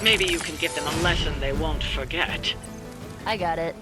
Maybe you can give them a lesson they won't forget. I got it.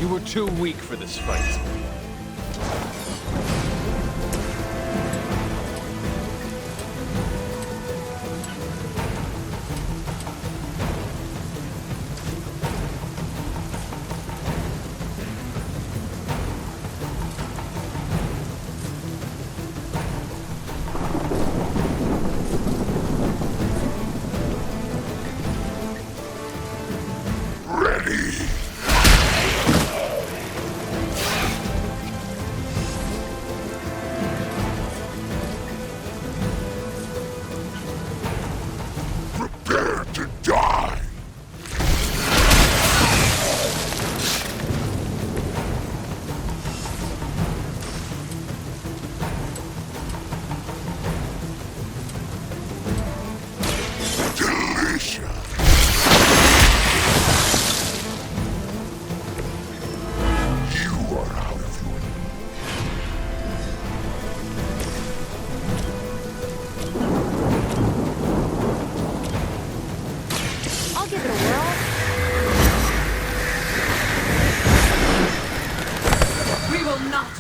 You were too weak for this fight.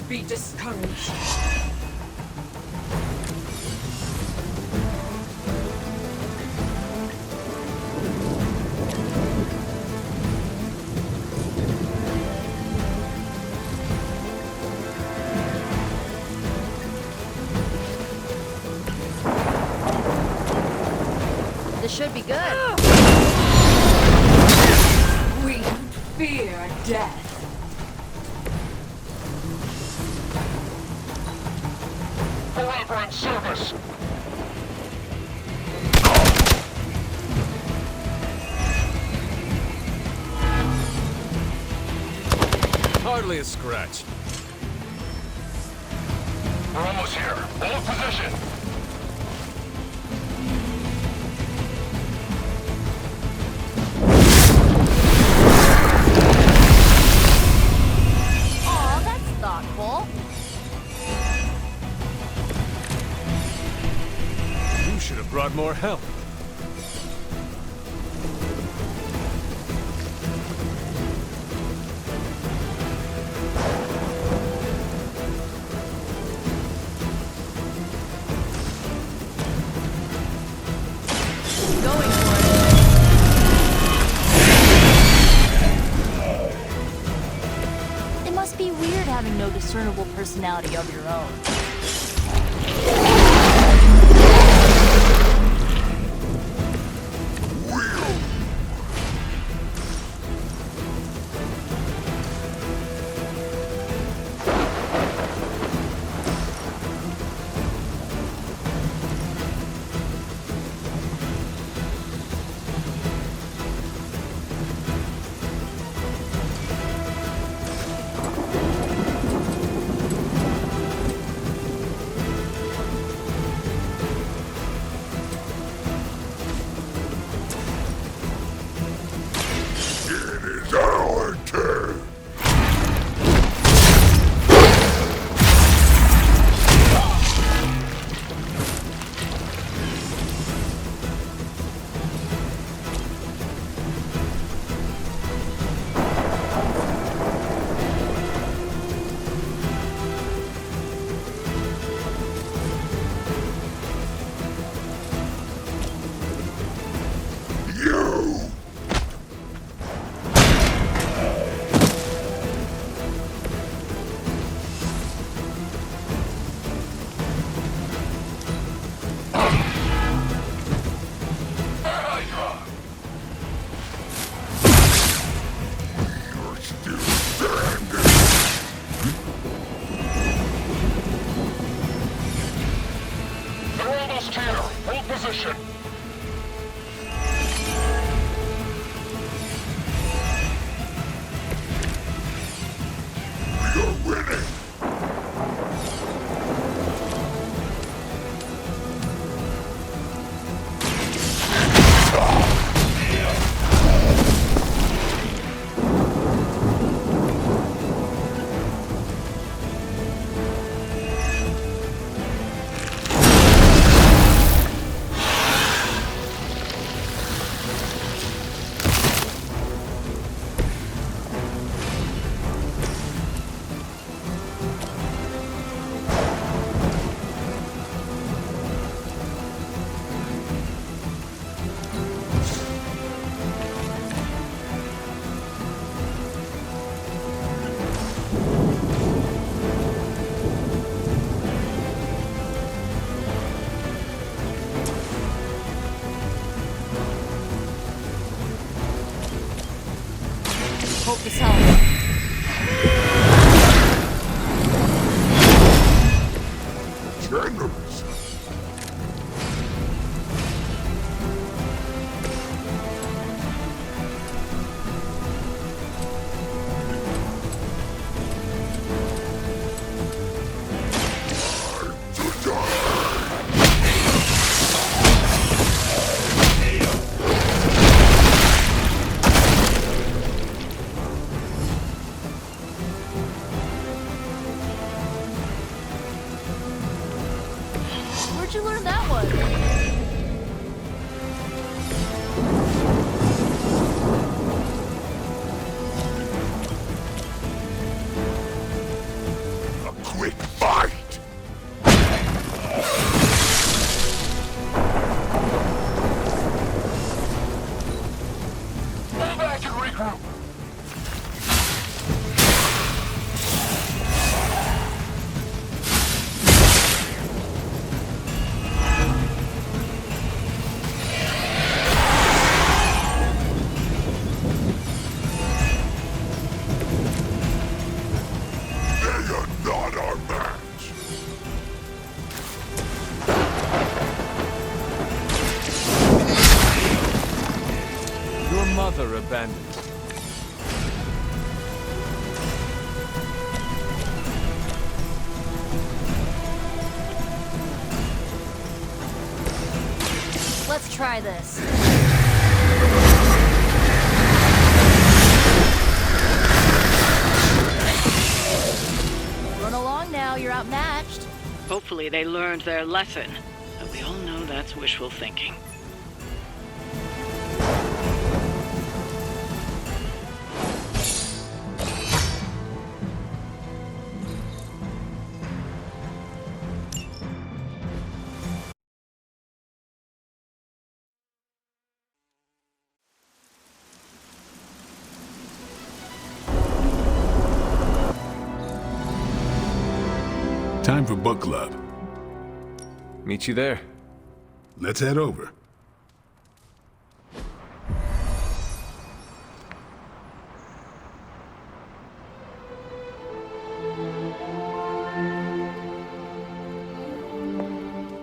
Be discouraged. This should be good. We fear death. Elaborate service. Hardly a scratch. We're almost here. Hold position. Aw, that's thoughtful. You should have brought more help. Going for it. It must be weird having no discernible personality of your own. position. You're winning. Hope this helps. Generous. Where'd you learn that one? A quick fight. Fall back and regroup. They are not our match. Your mother abandoned you. Let's try this. Run along now, you're outmatched. Hopefully they learned their lesson. But we all know that's wishful thinking. Time for book club. Meet you there. Let's head over.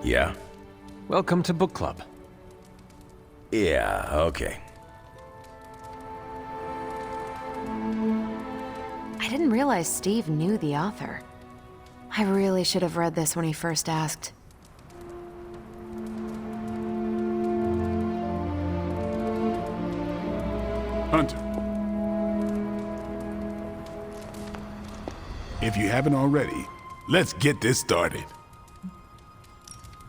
Yeah? Welcome to book club. Yeah, okay. I didn't realize Steve knew the author. I really should have read this when he first asked. Hunter. If you haven't already, let's get this started.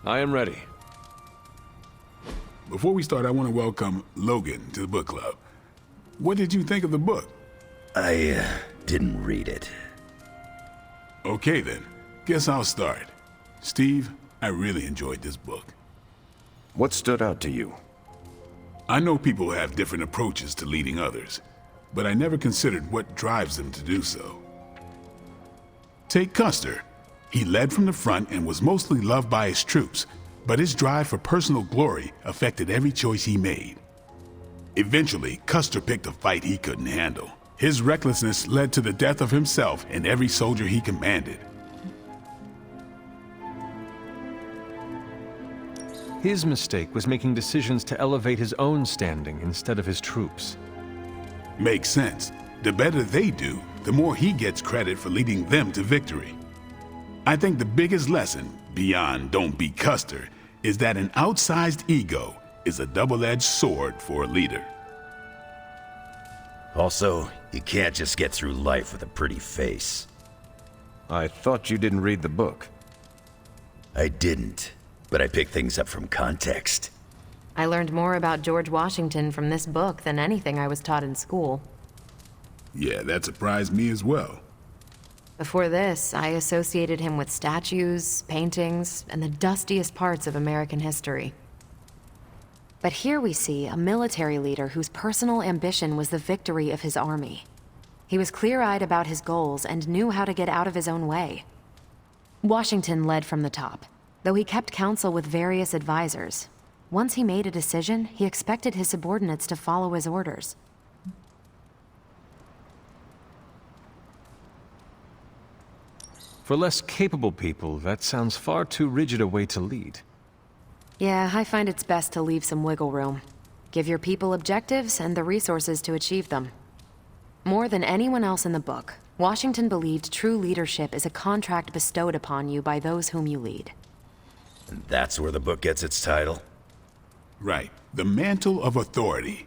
I am ready. Before we start, I want to welcome Logan to the book club. What did you think of the book? I didn't read it. Okay then, guess I'll start. Steve, I really enjoyed this book. What stood out to you? I know people have different approaches to leading others, but I never considered what drives them to do so. Take Custer. He led from the front and was mostly loved by his troops, but his drive for personal glory affected every choice he made. Eventually, Custer picked a fight he couldn't handle. His recklessness led to the death of himself and every soldier he commanded. His mistake was making decisions to elevate his own standing instead of his troops. Makes sense. The better they do, the more he gets credit for leading them to victory. I think the biggest lesson, beyond don't be Custer, is that an outsized ego is a double-edged sword for a leader. Also, you can't just get through life with a pretty face. I thought you didn't read the book. I didn't, but I picked things up from context. I learned more about George Washington from this book than anything I was taught in school. Yeah, that surprised me as well. Before this, I associated him with statues, paintings, and the dustiest parts of American history. But here we see a military leader whose personal ambition was the victory of his army. He was clear-eyed about his goals and knew how to get out of his own way. Washington led from the top, though he kept counsel with various advisors. Once he made a decision, he expected his subordinates to follow his orders. For less capable people, that sounds far too rigid a way to lead. Yeah, I find it's best to leave some wiggle room. Give your people objectives and the resources to achieve them. More than anyone else in the book, Washington believed true leadership is a contract bestowed upon you by those whom you lead. And that's where the book gets its title? Right. The mantle of authority.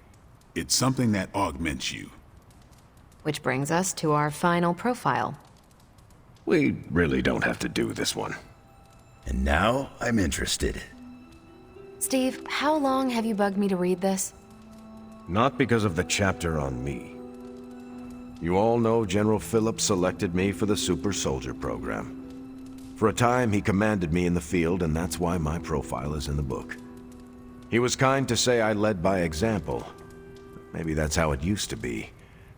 It's something that augments you. Which brings us to our final profile. We really don't have to do this one. And now I'm interested. Steve, how long have you bugged me to read this? Not because of the chapter on me. You all know General Phillips selected me for the Super Soldier program. For a time, he commanded me in the field, and that's why my profile is in the book. He was kind to say I led by example. Maybe that's how it used to be.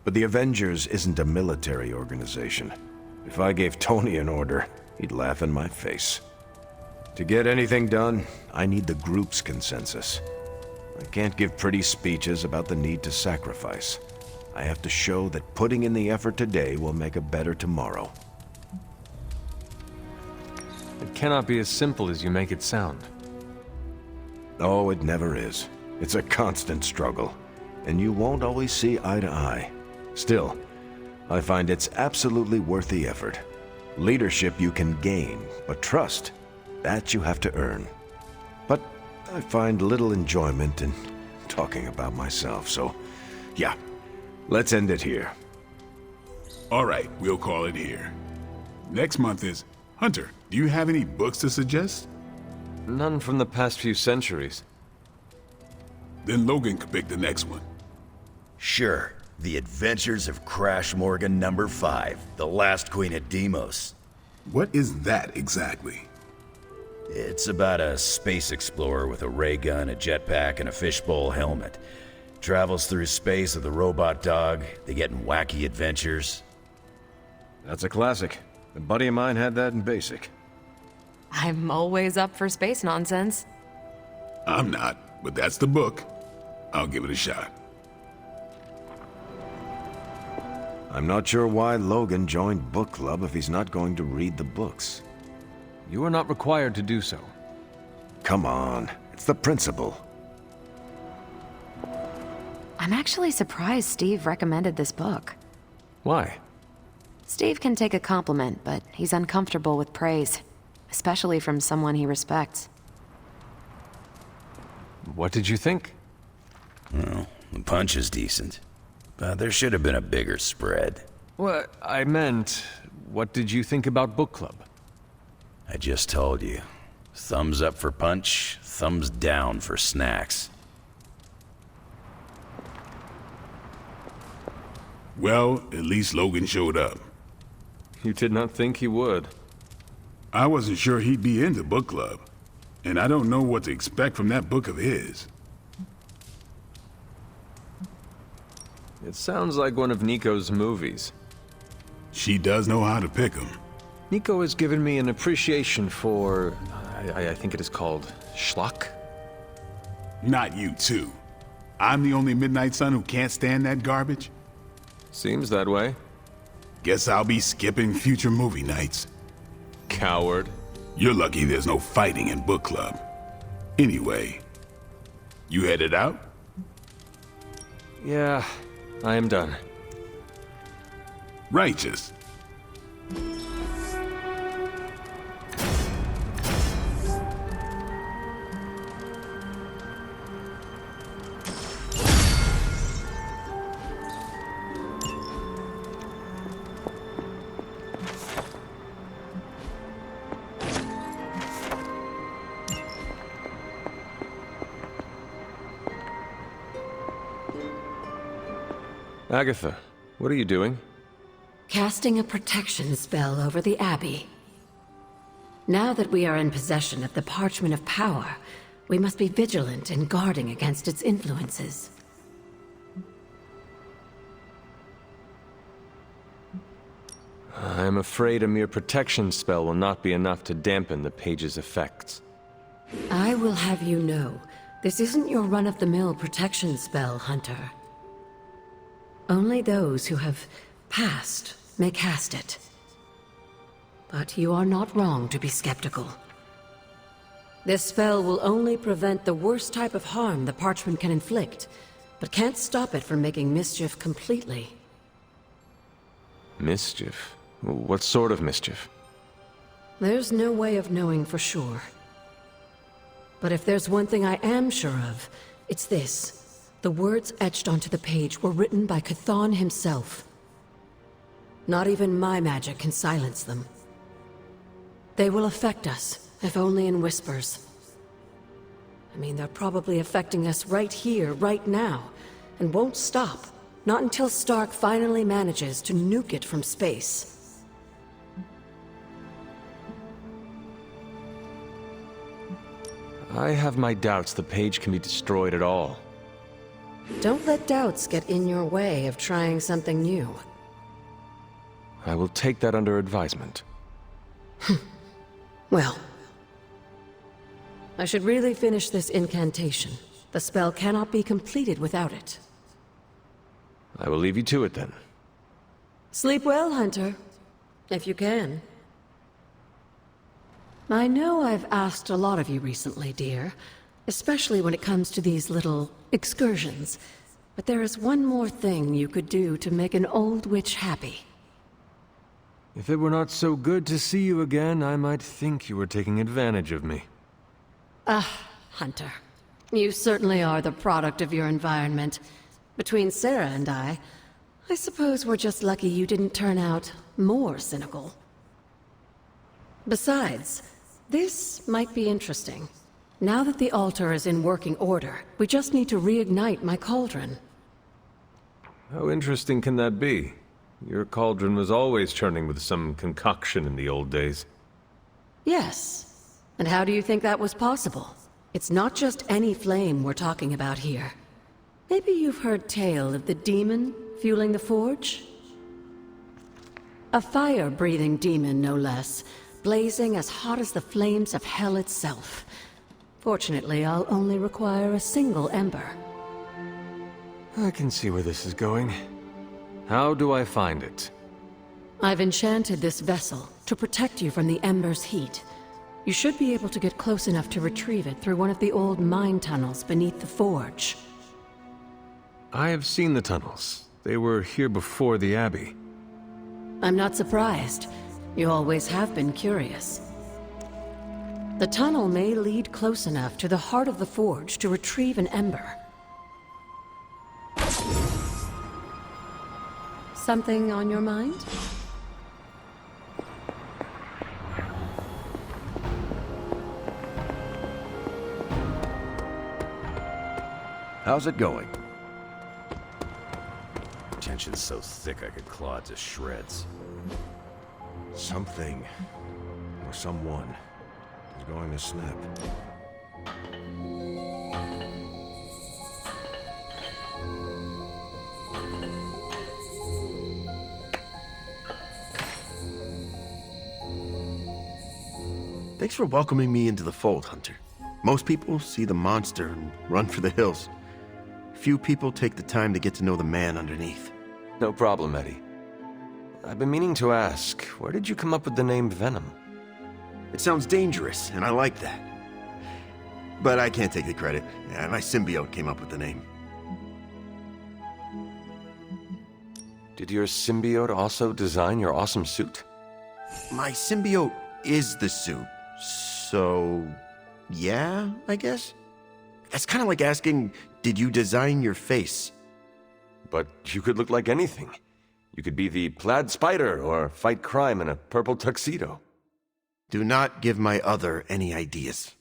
But the Avengers isn't a military organization. If I gave Tony an order, he'd laugh in my face. To get anything done, I need the group's consensus. I can't give pretty speeches about the need to sacrifice. I have to show that putting in the effort today will make a better tomorrow. It cannot be as simple as you make it sound. Oh, it never is. It's a constant struggle, and you won't always see eye to eye. Still, I find it's absolutely worth the effort. Leadership you can gain, but trust, that you have to earn. But I find little enjoyment in talking about myself, so yeah, let's end it here. All right, we'll call it here. Next month is... Hunter, do you have any books to suggest? None from the past few centuries. Then Logan could pick the next one. Sure. The Adventures of Crash Morgan number 5, The Last Queen of Deimos. What is that exactly? It's about a space explorer with a ray gun, a jetpack, and a fishbowl helmet. Travels through space with a robot dog. They get in wacky adventures. That's a classic. A buddy of mine had that in basic. I'm always up for space nonsense. I'm not, but that's the book. I'll give it a shot. I'm not sure why Logan joined book club if he's not going to read the books. You are not required to do so. Come on, it's the principle. I'm actually surprised Steve recommended this book. Why? Steve can take a compliment, but he's uncomfortable with praise, especially from someone he respects. What did you think? Well, the punch is decent. But there should have been a bigger spread. What I meant, what did you think about book club? I just told you. Thumbs up for punch, thumbs down for snacks. Well, at least Logan showed up. You did not think he would. I wasn't sure he'd be into book club, and I don't know what to expect from that book of his. It sounds like one of Nico's movies. She does know how to pick 'em. Nico has given me an appreciation for... I think it is called... schlock? Not you, too. I'm the only Midnight Sun who can't stand that garbage? Seems that way. Guess I'll be skipping future movie nights. Coward. You're lucky there's no fighting in book club. Anyway, you headed out? Yeah, I am done. Righteous. Agatha, what are you doing? Casting a protection spell over the Abbey. Now that we are in possession of the Parchment of Power, we must be vigilant in guarding against its influences. I'm afraid a mere protection spell will not be enough to dampen the page's effects. I will have you know, this isn't your run-of-the-mill protection spell, Hunter. Only those who have passed may cast it. But you are not wrong to be skeptical. This spell will only prevent the worst type of harm the parchment can inflict, but can't stop it from making mischief completely. Mischief? What sort of mischief? There's no way of knowing for sure. But if there's one thing I am sure of, it's this. The words etched onto the page were written by Chthon himself. Not even my magic can silence them. They will affect us, if only in whispers. I mean, they're probably affecting us right here, right now, and won't stop. Not until Stark finally manages to nuke it from space. I have my doubts the page can be destroyed at all. Don't let doubts get in your way of trying something new. I will take that under advisement. Well, I should really finish this incantation. The spell cannot be completed without it. I will leave you to it then. Sleep well, Hunter. If you can. I know I've asked a lot of you recently, dear. Especially when it comes to these little excursions. But there is one more thing you could do to make an old witch happy. If it were not so good to see you again, I might think you were taking advantage of me. Hunter. You certainly are the product of your environment. Between Sarah and I suppose we're just lucky you didn't turn out more cynical. Besides, this might be interesting. Now that the altar is in working order, we just need to reignite my cauldron. How interesting can that be? Your cauldron was always churning with some concoction in the old days. Yes. And how do you think that was possible? It's not just any flame we're talking about here. Maybe you've heard tale of the demon fueling the forge? A fire-breathing demon, no less, blazing as hot as the flames of hell itself. Fortunately, I'll only require a single ember. I can see where this is going. How do I find it? I've enchanted this vessel to protect you from the ember's heat. You should be able to get close enough to retrieve it through one of the old mine tunnels beneath the forge. I have seen the tunnels. They were here before the Abbey. I'm not surprised. You always have been curious. The tunnel may lead close enough to the heart of the forge to retrieve an ember. Something on your mind? How's it going? Tension's so thick I could claw it to shreds. Something, or someone, is going to snap. Thanks for welcoming me into the fold, Hunter. Most people see the monster and run for the hills. Few people take the time to get to know the man underneath. No problem, Eddie. I've been meaning to ask, where did you come up with the name Venom? It sounds dangerous, and I like that. But I can't take the credit. Yeah, my symbiote came up with the name. Did your symbiote also design your awesome suit? My symbiote is the suit. So, yeah, I guess? That's kind of like asking, did you design your face? But you could look like anything. You could be the plaid spider or fight crime in a purple tuxedo. Do not give my other any ideas.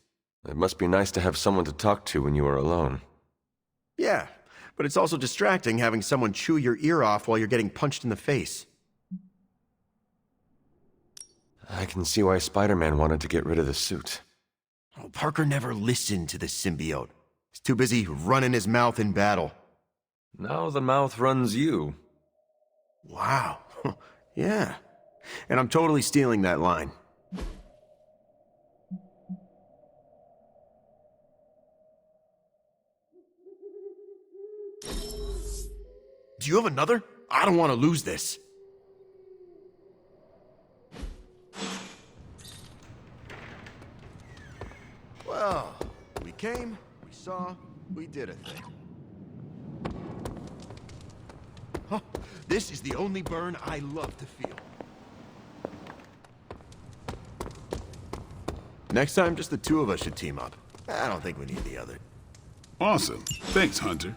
It must be nice to have someone to talk to when you are alone. Yeah, but it's also distracting having someone chew your ear off while you're getting punched in the face. I can see why Spider-Man wanted to get rid of the suit. Oh, Parker never listened to the symbiote. He's too busy running his mouth in battle. Now the mouth runs you. Wow. Yeah. And I'm totally stealing that line. Do you have another? I don't want to lose this. Well, we came, we saw, we did a thing. Huh, this is the only burn I love to feel. Next time, just the two of us should team up. I don't think we need the other. Awesome. Thanks, Hunter.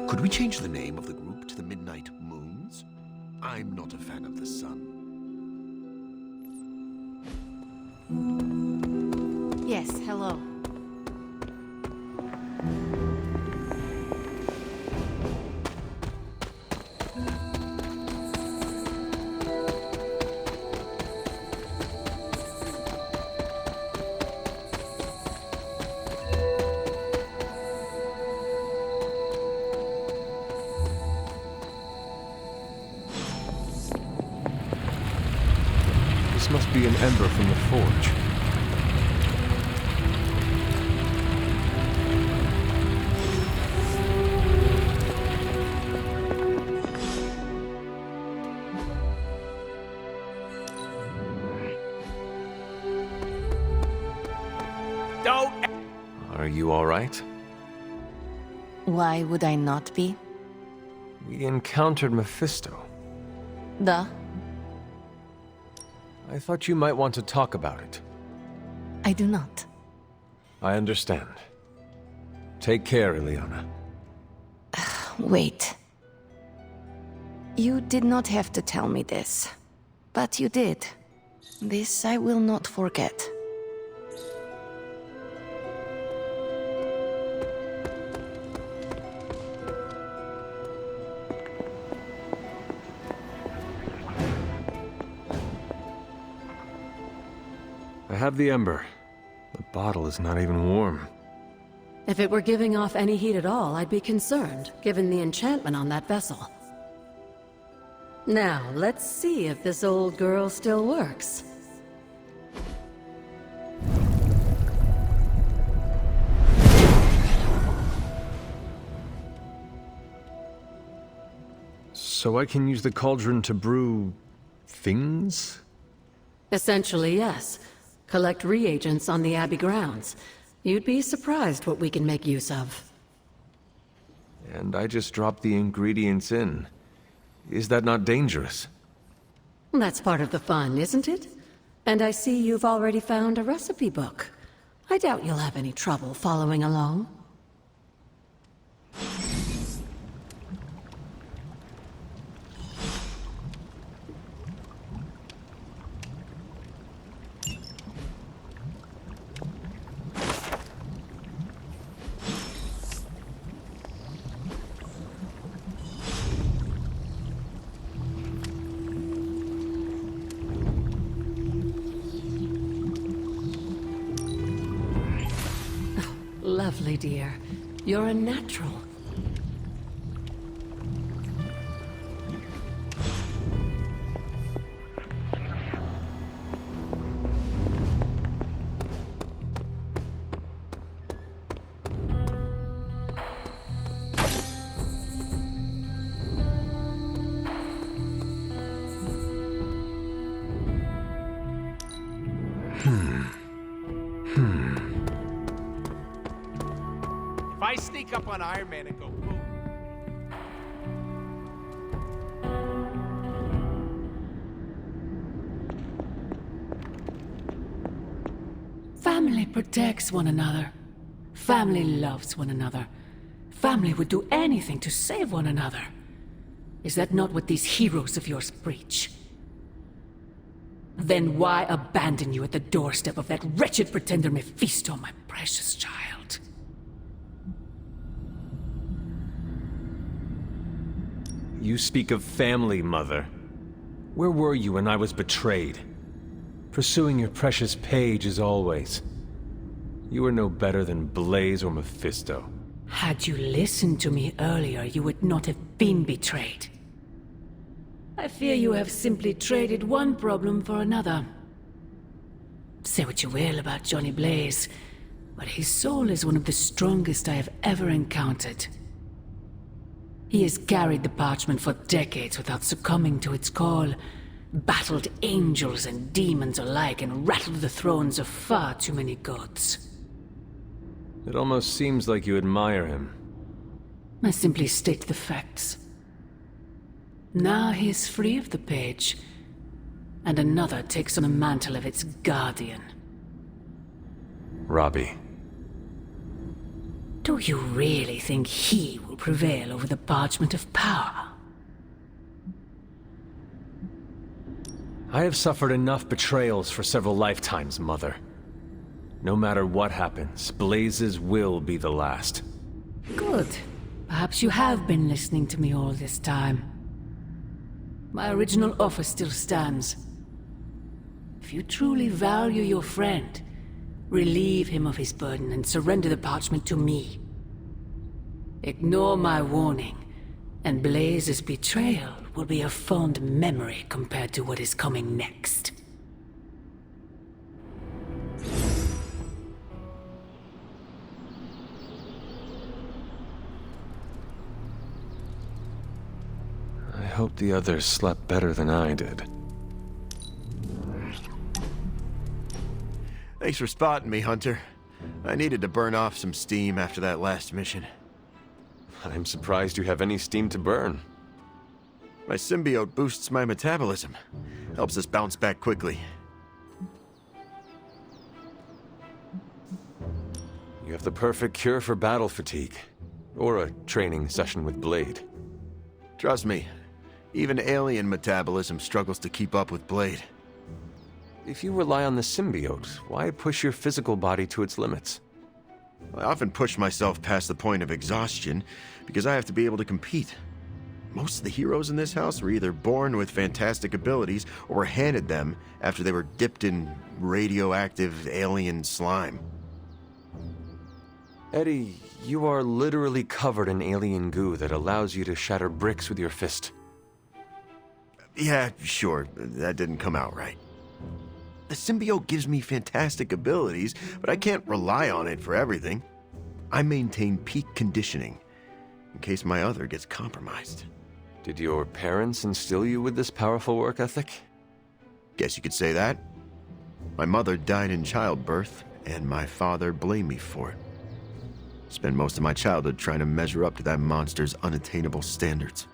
Could we change the name of the group to the Midnight Moons? I'm not a fan of the sun. Yes, hello. This must be an ember from the forge. Are you all right? Why would I not be? We encountered Mephisto. Duh. I thought you might want to talk about it. I do not. I understand. Take care, Ileana. Wait. You did not have to tell me this, but you did. This I will not forget. I have the ember. The bottle is not even warm. If it were giving off any heat at all, I'd be concerned, given the enchantment on that vessel. Now, let's see if this old girl still works. So I can use the cauldron to brew... things? Essentially, yes. Collect reagents on the Abbey grounds. You'd be surprised what we can make use of. And I just dropped the ingredients in. Is that not dangerous? That's part of the fun, isn't it? And I see you've already found a recipe book. I doubt you'll have any trouble following along. Lovely, dear. You're a natural. sneak up on Iron Man and go boom. Family protects one another. Family loves one another. Family would do anything to save one another. Is that not what these heroes of yours preach? Then why abandon you at the doorstep of that wretched pretender Mephisto, my precious child? You speak of family, Mother. Where were you when I was betrayed? Pursuing your precious Paige as always. You are no better than Blaze or Mephisto. Had you listened to me earlier, you would not have been betrayed. I fear you have simply traded one problem for another. Say what you will about Johnny Blaze, but his soul is one of the strongest I have ever encountered. He has carried the parchment for decades without succumbing to its call, battled angels and demons alike, and rattled the thrones of far too many gods. It almost seems like you admire him. I simply state the facts. Now he is free of the page, and another takes on the mantle of its guardian. Robbie. Do you really think he will prevail over the parchment of power? I have suffered enough betrayals for several lifetimes, Mother. No matter what happens, Blaze's will be the last. Good. Perhaps you have been listening to me all this time. My original offer still stands. If you truly value your friend, relieve him of his burden and surrender the parchment to me. Ignore my warning, and Blaze's betrayal will be a fond memory compared to what is coming next. I hope the others slept better than I did. Thanks for spotting me, Hunter. I needed to burn off some steam after that last mission. I'm surprised you have any steam to burn. My symbiote boosts my metabolism. Helps us bounce back quickly. You have the perfect cure for battle fatigue. Or a training session with Blade. Trust me, even alien metabolism struggles to keep up with Blade. If you rely on the symbiote, why push your physical body to its limits? I often push myself past the point of exhaustion because I have to be able to compete. Most of the heroes in this house were either born with fantastic abilities or were handed them after they were dipped in radioactive alien slime. Eddie, you are literally covered in alien goo that allows you to shatter bricks with your fist. Yeah, sure, that didn't come out right. The symbiote gives me fantastic abilities, but I can't rely on it for everything. I maintain peak conditioning, in case my other gets compromised. Did your parents instill you with this powerful work ethic? Guess you could say that. My mother died in childbirth, and my father blamed me for it. Spent most of my childhood trying to measure up to that monster's unattainable standards.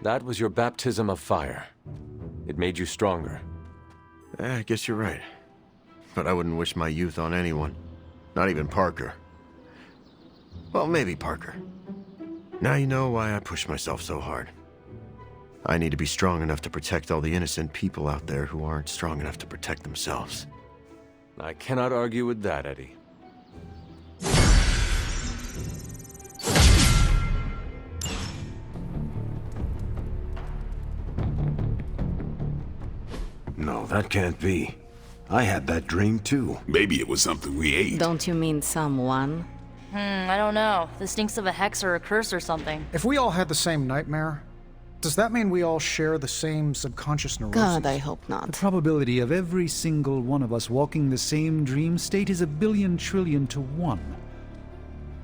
That was your baptism of fire. It made you stronger. I guess you're right. But I wouldn't wish my youth on anyone. Not even Parker. Well, maybe Parker. Now you know why I push myself so hard. I need to be strong enough to protect all the innocent people out there who aren't strong enough to protect themselves. I cannot argue with that, Eddie. No, that can't be. I had that dream too. Maybe it was something we ate. Don't you mean someone? I don't know. This stinks of a hex or a curse or something. If we all had the same nightmare, does that mean we all share the same subconscious neurosis? God, I hope not. The probability of every single one of us walking the same dream state is 1,000,000,000,000,000 to 1.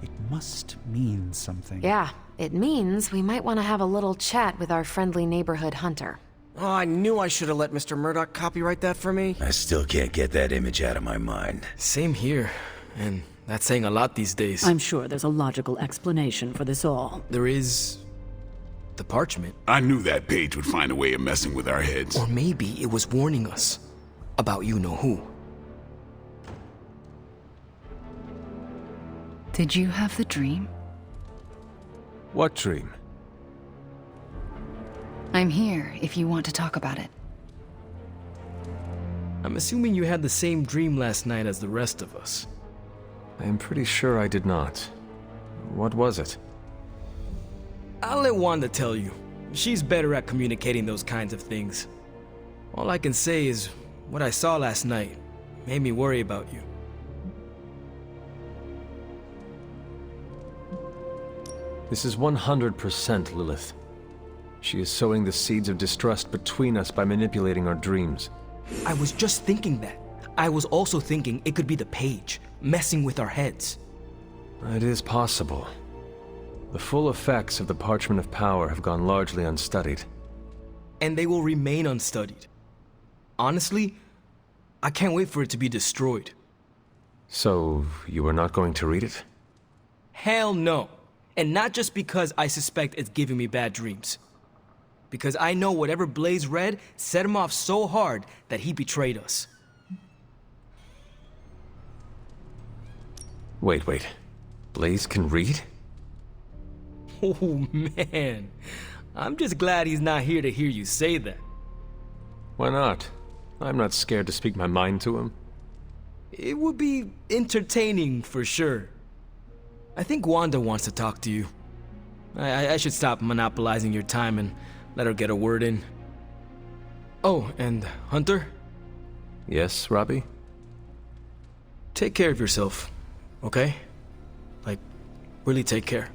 It must mean something. Yeah, it means we might want to have a little chat with our friendly neighborhood hunter. Oh, I knew I should have let Mr. Murdoch copyright that for me. I still can't get that image out of my mind. Same here. And that's saying a lot these days. I'm sure there's a logical explanation for this all. There is... the parchment. I knew that page would find a way of messing with our heads. Or maybe it was warning us about you-know-who. Did you have the dream? What dream? I'm here if you want to talk about it. I'm assuming you had the same dream last night as the rest of us. I am pretty sure I did not. What was it? I'll let Wanda tell you. She's better at communicating those kinds of things. All I can say is, what I saw last night made me worry about you. This is 100% Lilith. She is sowing the seeds of distrust between us by manipulating our dreams. I was just thinking that. I was also thinking it could be the page, messing with our heads. It is possible. The full effects of the Parchment of Power have gone largely unstudied. And they will remain unstudied. Honestly, I can't wait for it to be destroyed. So, you are not going to read it? Hell no. And not just because I suspect it's giving me bad dreams. Because I know whatever Blaze read set him off so hard that he betrayed us. Wait. Blaze can read? Oh man, I'm just glad he's not here to hear you say that. Why not? I'm not scared to speak my mind to him. It would be entertaining for sure. I think Wanda wants to talk to you. I should stop monopolizing your time and let her get a word in. Oh, and Hunter? Yes, Robbie? Take care of yourself, okay? Like, really take care.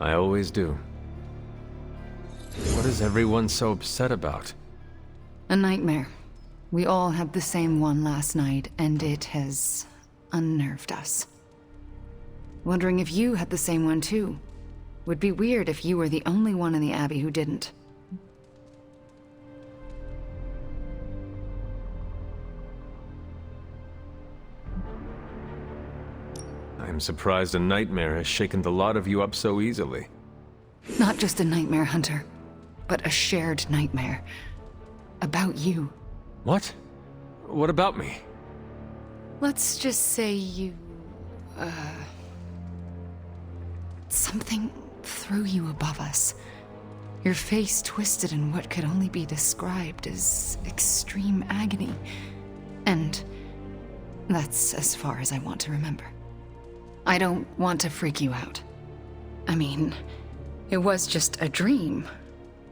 I always do. What is everyone so upset about? A nightmare. We all had the same one last night, and it has unnerved us. Wondering if you had the same one too. Would be weird if you were the only one in the Abbey who didn't. I'm surprised a nightmare has shaken the lot of you up so easily. Not just a nightmare, Hunter, but a shared nightmare. About you. What? What about me? Let's just say you... something threw you above us. Your face twisted in what could only be described as extreme agony. And that's as far as I want to remember. I don't want to freak you out. I mean, it was just a dream,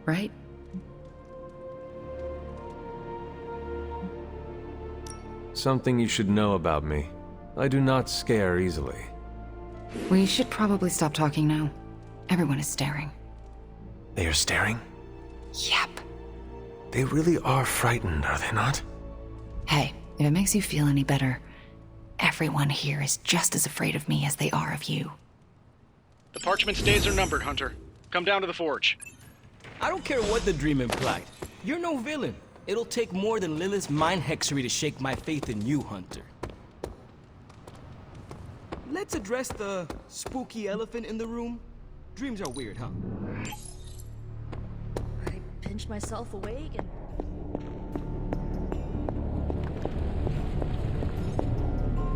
right? Something you should know about me. I do not scare easily. We should probably stop talking now. Everyone is staring. They are staring? Yep. They really are frightened, are they not? Hey, if it makes you feel any better, everyone here is just as afraid of me as they are of you. The parchment's days are numbered, Hunter. Come down to the forge. I don't care what the dream implied. You're no villain. It'll take more than Lilith's mind hexery to shake my faith in you, Hunter. Let's address the spooky elephant in the room. Dreams are weird, huh? I pinched myself awake and...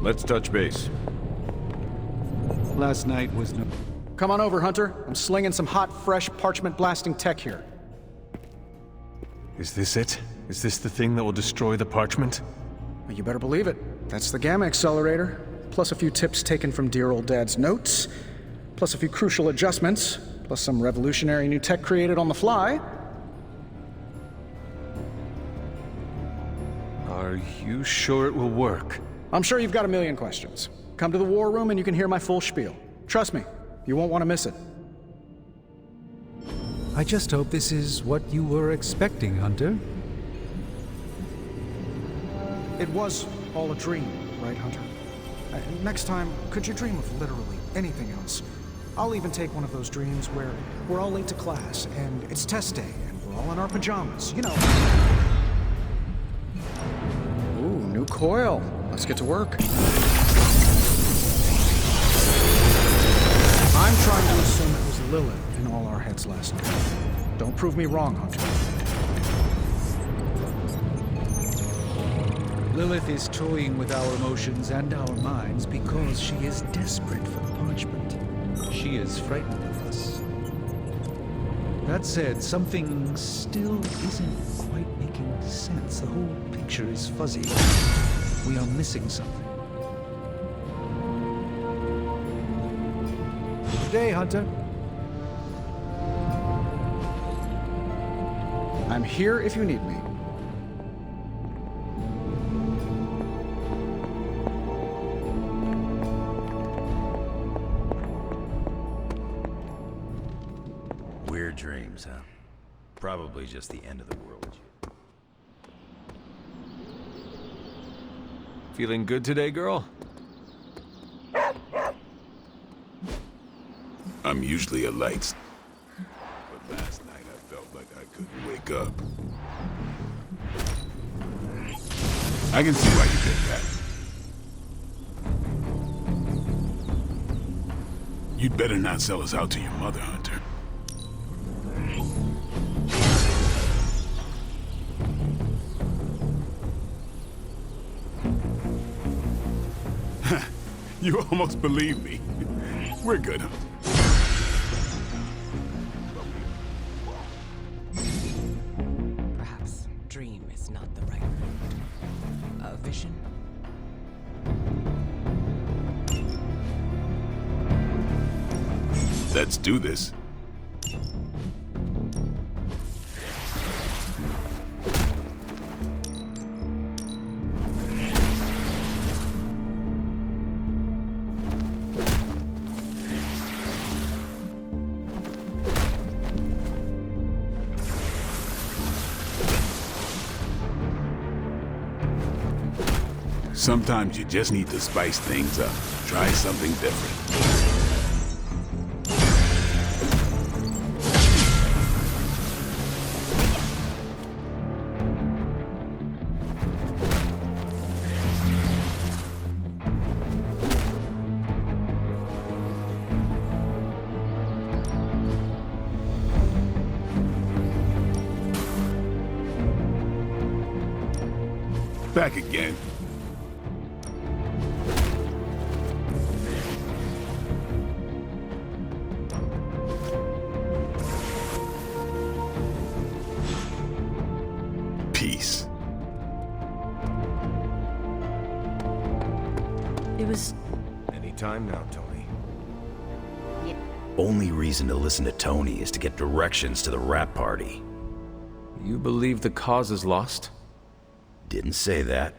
Let's touch base. Last night was no... Come on over, Hunter. I'm slinging some hot, fresh parchment blasting tech here. Is this it? Is this the thing that will destroy the parchment? Well, you better believe it. That's the Gamma Accelerator. Plus a few tips taken from dear old Dad's notes. Plus a few crucial adjustments. Plus some revolutionary new tech created on the fly. Are you sure it will work? I'm sure you've got a million questions. Come to the war room and you can hear my full spiel. Trust me, you won't want to miss it. I just hope this is what you were expecting, Hunter. It was all a dream, right, Hunter? Next time, could you dream of literally anything else? I'll even take one of those dreams where we're all late to class, and it's test day, and we're We're all in our pajamas, you know. Ooh, new coil. Let's get to work. I'm trying to assume it was Lilith in all our heads last night. Don't prove me wrong, Hunter. Lilith is toying with our emotions and our minds because she is desperate for the parchment. She is frightened of us. That said, something still isn't quite making sense. The whole picture is fuzzy. We are missing something. Good day, Hunter. I'm here if you need me. Weird dreams, huh? Probably just the end of the world. Feeling good today, girl? I'm usually a light, but last night I felt like I couldn't wake up. I can see why you did that. You'd better not sell us out to your mother, Hunter. You almost believe me. We're good, Hunter. Perhaps dream is not the right word. A vision? Let's do this. Sometimes you just need to spice things up. Try something different. Back again. Peace. It was... Anytime now, Tony. Only reason to listen to Tony is to get directions to the rap party. You believe the cause is lost? Didn't say that.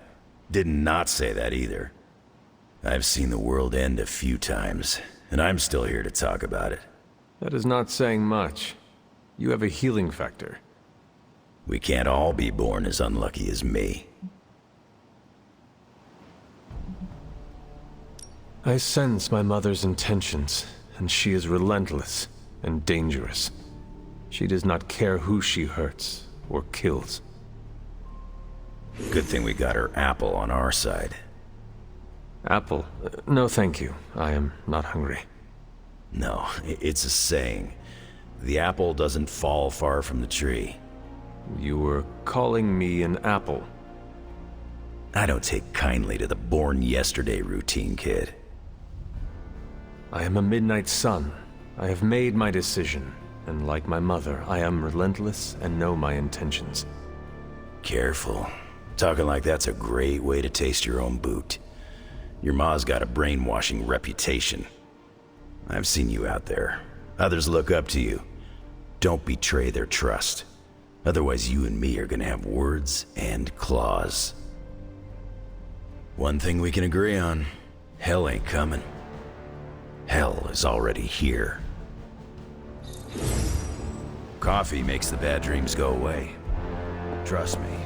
Did not say that either. I've seen the world end a few times, and I'm still here to talk about it. That is not saying much. You have a healing factor. We can't all be born as unlucky as me. I sense my mother's intentions, and she is relentless and dangerous. She does not care who she hurts or kills. Good thing we got her apple on our side. Apple? No, thank you. I am not hungry. No, it's a saying. The apple doesn't fall far from the tree. You were calling me an apple. I don't take kindly to the born yesterday routine, kid. I am a midnight sun. I have made my decision, and like my mother, I am relentless and know my intentions. Careful. Talking like that's a great way to taste your own boot. Your ma's got a brainwashing reputation. I've seen you out there. Others look up to you. Don't betray their trust. Otherwise, you and me are gonna have words and claws. One thing we can agree on, hell ain't coming. Hell is already here. Coffee makes the bad dreams go away. Trust me,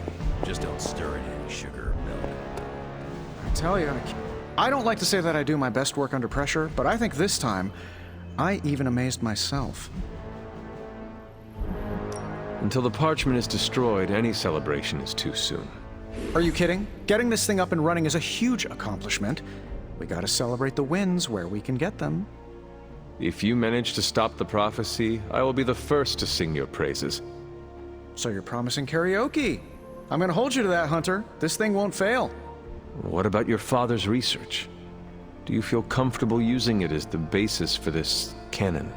just don't stir in any sugar or milk. I tell you, I don't like to say that I do my best work under pressure, but I think this time, I even amazed myself. Until the parchment is destroyed, any celebration is too soon. Are you kidding? Getting this thing up and running is a huge accomplishment. We gotta celebrate the wins where we can get them. If you manage to stop the prophecy, I will be the first to sing your praises. So you're promising karaoke? I'm gonna hold you to that, Hunter. This thing won't fail. What about your father's research? Do you feel comfortable using it as the basis for this canon?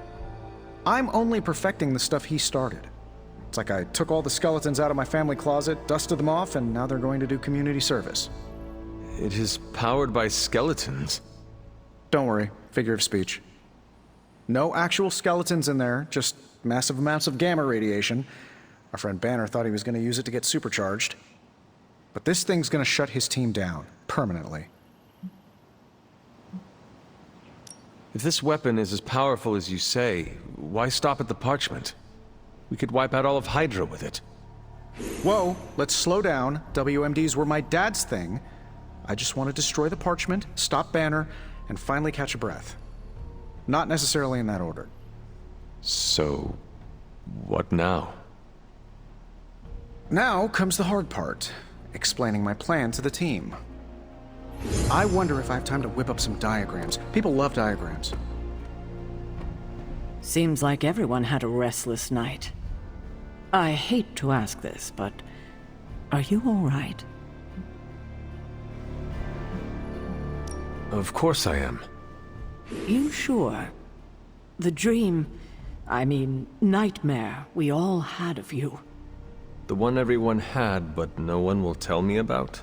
I'm only perfecting the stuff he started. It's like I took all the skeletons out of my family closet, dusted them off, and now they're going to do community service. It is powered by skeletons. Don't worry, figure of speech. No actual skeletons in there, just massive amounts of gamma radiation. Our friend Banner thought he was going to use it to get supercharged. But this thing's going to shut his team down, permanently. If this weapon is as powerful as you say, why stop at the parchment? We could wipe out all of Hydra with it. Whoa, let's slow down. WMDs were my dad's thing. I just want to destroy the parchment, stop Banner, and finally catch a breath. Not necessarily in that order. So, what now? Now comes the hard part, explaining my plan to the team. I wonder if I have time to whip up some diagrams. People love diagrams. Seems like everyone had a restless night. I hate to ask this, but are you all right? Of course I am. You sure? The dream, nightmare we all had of you. The one everyone had, but no one will tell me about?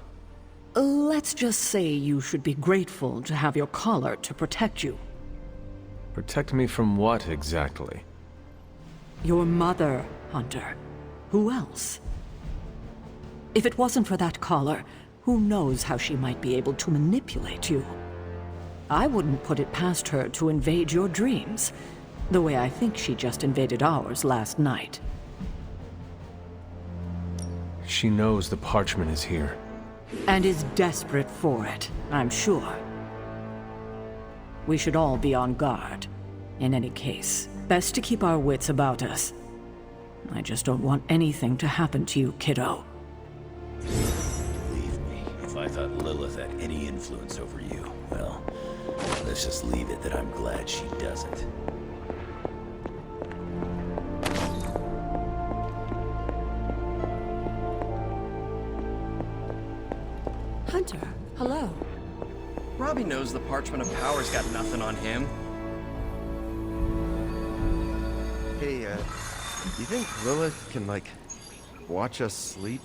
Let's just say you should be grateful to have your collar to protect you. Protect me from what, exactly? Your mother, Hunter. Who else? If it wasn't for that collar, who knows how she might be able to manipulate you? I wouldn't put it past her to invade your dreams, the way I think she just invaded ours last night. She knows the parchment is here. And is desperate for it, I'm sure. We should all be on guard. In any case, best to keep our wits about us. I just don't want anything to happen to you, kiddo. Believe me, if I thought Lilith had any influence over you, well, let's just leave it that I'm glad she doesn't. Hunter, hello. Robbie knows the Parchment of Power's got nothing on him. Hey, you think Lilith can, watch us sleep?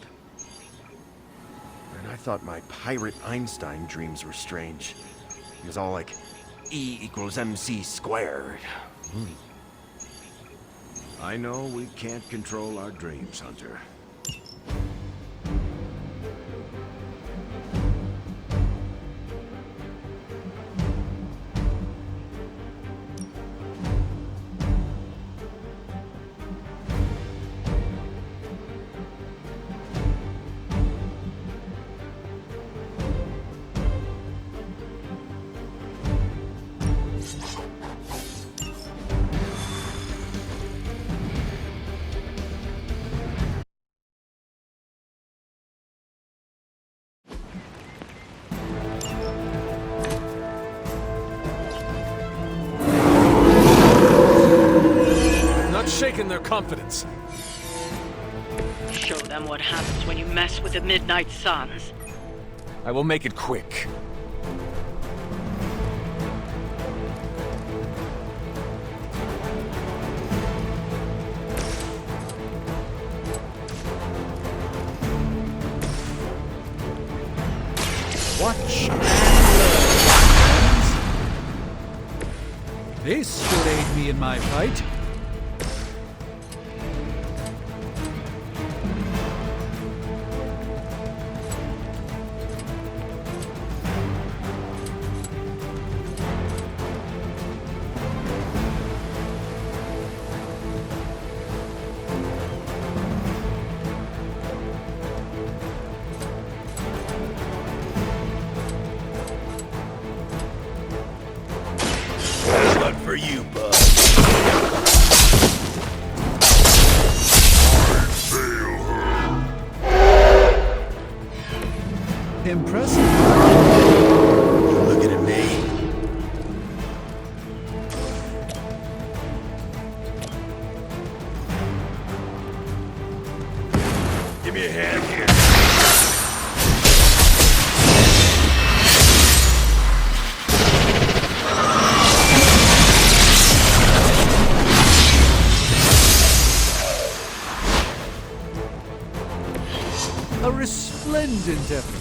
And I thought my pirate Einstein dreams were strange. It was all like, E equals MC squared. I know we can't control our dreams, Hunter. Shaken their confidence. Show them what happens when you mess with the Midnight Suns. I will make it quick. Watch and learn, friends. This should aid me in my fight. For you, bud. Impressive. Looking at me. Give me a hand here. A resplendent effort.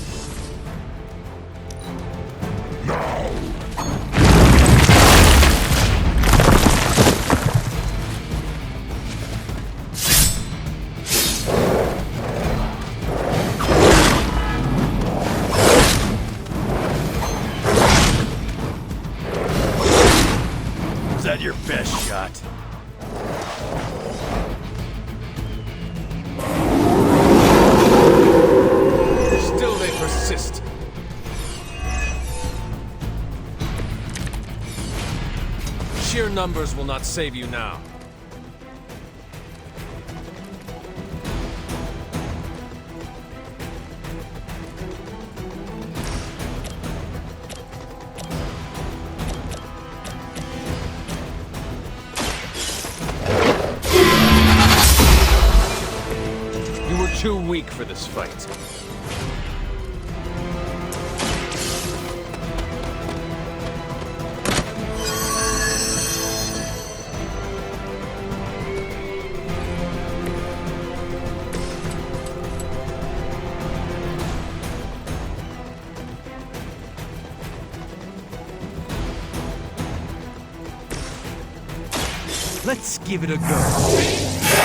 Is that your best shot? Still they persist. Sheer numbers will not save you now. You were too weak for this fight. Let's give it a go.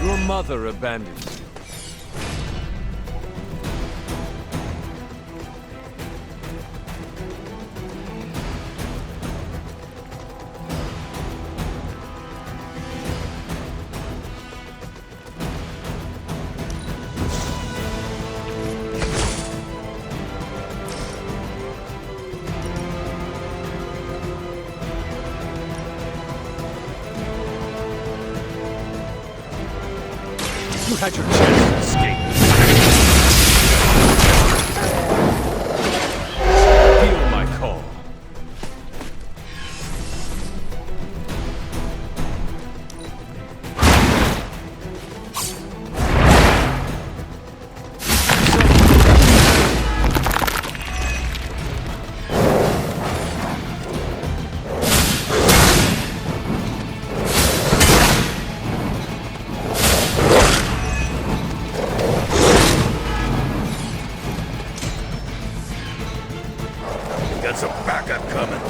Your mother abandoned you. You had your chance to escape. Feel my call. Got some backup coming.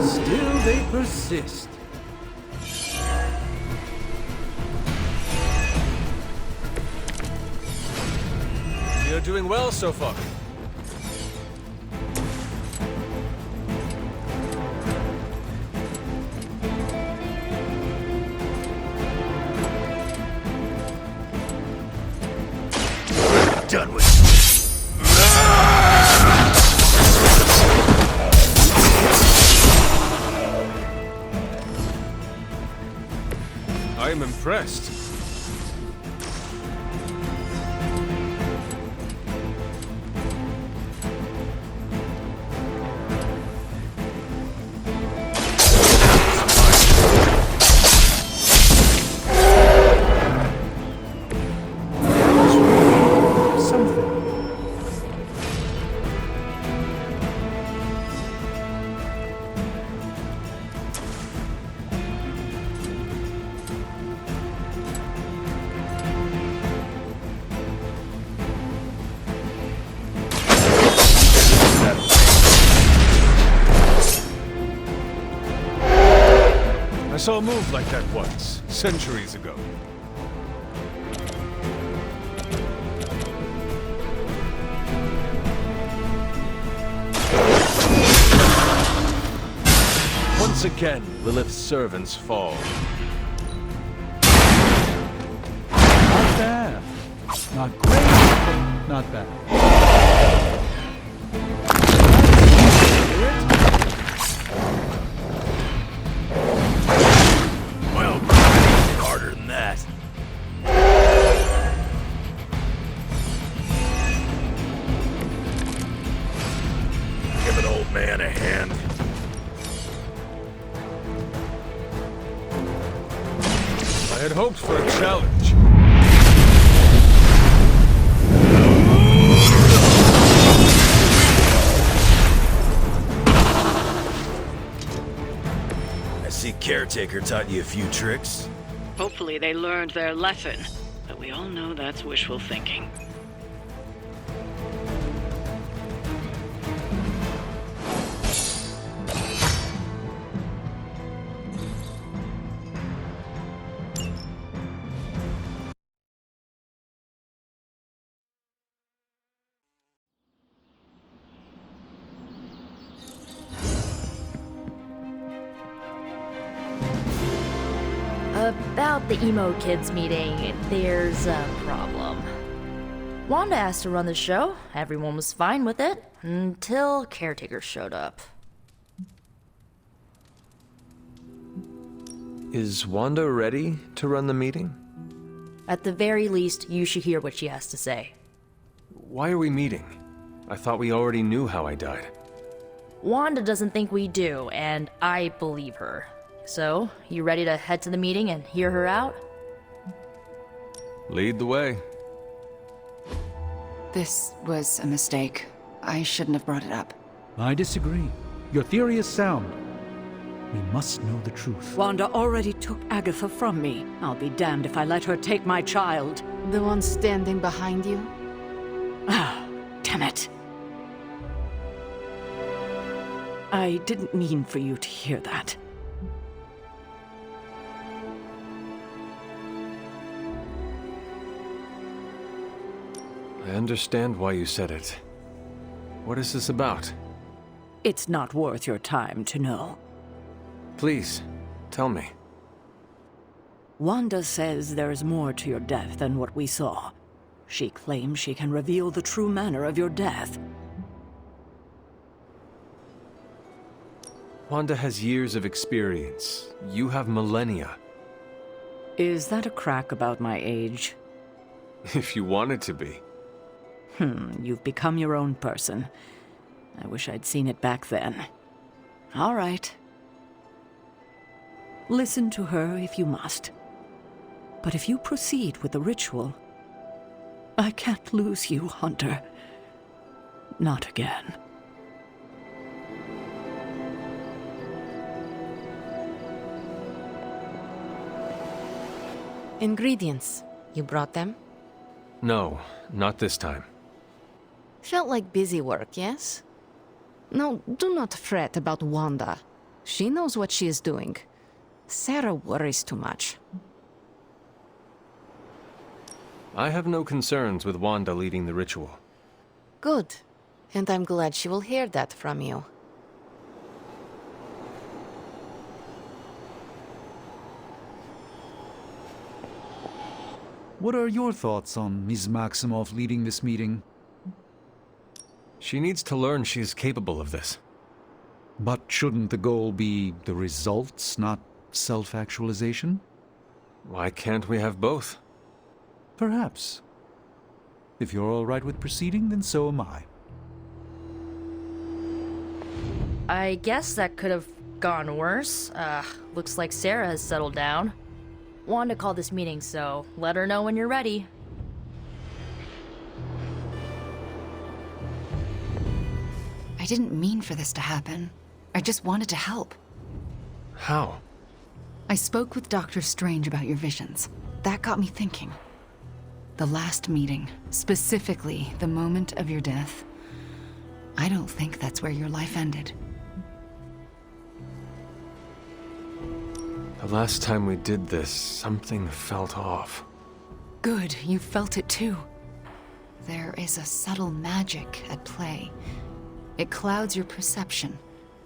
Still they persist. You're doing well so far. Done with you. I am impressed. saw a move like that once, centuries ago. Once again, Lilith's servants fall. Not bad. Not great, but not bad. Well, harder than that. Give an old man a hand. I had hoped for a challenge. I see Caretaker taught you a few tricks. Hopefully they learned their lesson, but we all know that's wishful thinking. About the emo kids meeting, there's a problem. Wanda asked to run the show. Everyone was fine with it until Caretaker showed up. Is Wanda ready to run the meeting? At the very least, you should hear what she has to say. Why are we meeting? I thought we already knew how I died. Wanda doesn't think we do, and I believe her. So, you ready to head to the meeting and hear her out? Lead the way. This was a mistake. I shouldn't have brought it up. I disagree. Your theory is sound. We must know the truth. Wanda already took Agatha from me. I'll be damned if I let her take my child. The one standing behind you? Ah, damn it. I didn't mean for you to hear that. I understand why you said it. What is this about? It's not worth your time to know. Please, tell me. Wanda says there's more to your death than what we saw. She claims she can reveal the true manner of your death. Wanda has years of experience. You have millennia. Is that a crack about my age? If you want it to be. You've become your own person. I wish I'd seen it back then. All right. Listen to her if you must. But if you proceed with the ritual, I can't lose you, Hunter. Not again. Ingredients. You brought them? No, not this time. Felt like busy work, yes? No, do not fret about Wanda. She knows what she is doing. Sarah worries too much. I have no concerns with Wanda leading the ritual. Good. And I'm glad she will hear that from you. What are your thoughts on Ms. Maximoff leading this meeting? She needs to learn she is capable of this. But shouldn't the goal be the results, not self-actualization? Why can't we have both? Perhaps. If you're all right with proceeding, then so am I. I guess that could have gone worse. Looks like Sarah has settled down. Wanda called this meeting, so let her know when you're ready. I didn't mean for this to happen. I just wanted to help. How? I spoke with Dr. Strange about your visions. That got me thinking. The last meeting, specifically the moment of your death, I don't think that's where your life ended. The last time we did this, something felt off. Good, you felt it too. There is a subtle magic at play. It clouds your perception,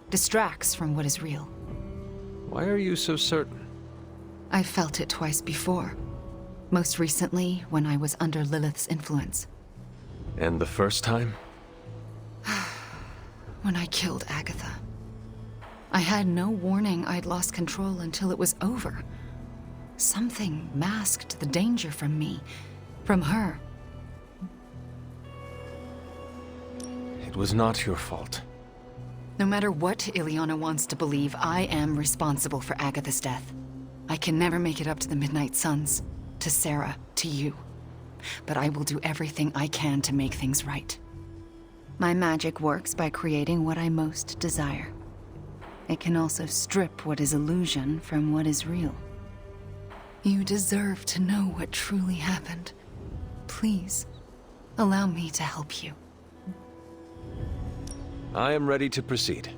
distracts from what is real. Why are you so certain? I felt it twice before. Most recently, when I was under Lilith's influence. And the first time? When I killed Agatha. I had no warning I'd lost control until it was over. Something masked the danger from me, from her. It was not your fault. No matter what Ileana wants to believe, I am responsible for Agatha's death. I can never make it up to the Midnight Suns, to Sarah, to you. But I will do everything I can to make things right. My magic works by creating what I most desire. It can also strip what is illusion from what is real. You deserve to know what truly happened. Please, allow me to help you. I am ready to proceed.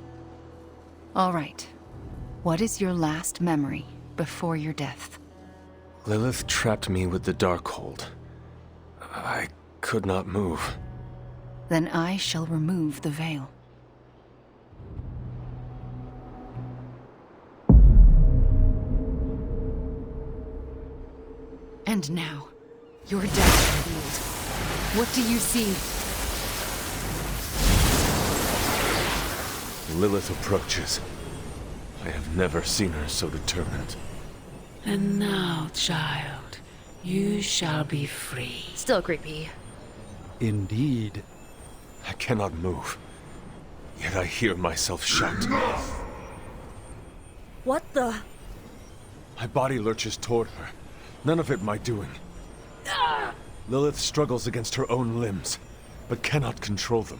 All right. What is your last memory before your death? Lilith trapped me with the Darkhold. I could not move. Then I shall remove the veil. And now, your death revealed. What do you see? Lilith approaches. I have never seen her so determined. And now, child, you shall be free. Still creepy. Indeed. I cannot move. Yet I hear myself shout. What the? My body lurches toward her. None of it my doing. Lilith struggles against her own limbs, but cannot control them.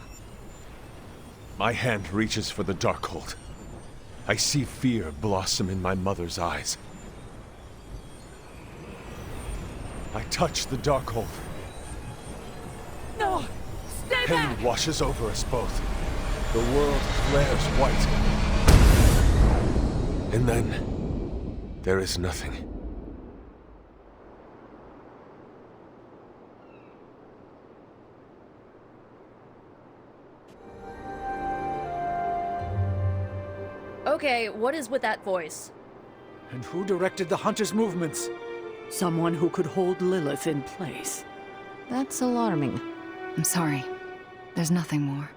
My hand reaches for the Darkhold. I see fear blossom in my mother's eyes. I touch the Darkhold. No! Stay back! Pain washes over us both. The world flares white. And then, there is nothing. Okay, what is with that voice? And who directed the hunter's movements? Someone who could hold Lilith in place. That's alarming. I'm sorry. There's nothing more.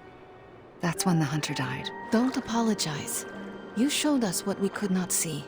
That's when the hunter died. Don't apologize. You showed us what we could not see.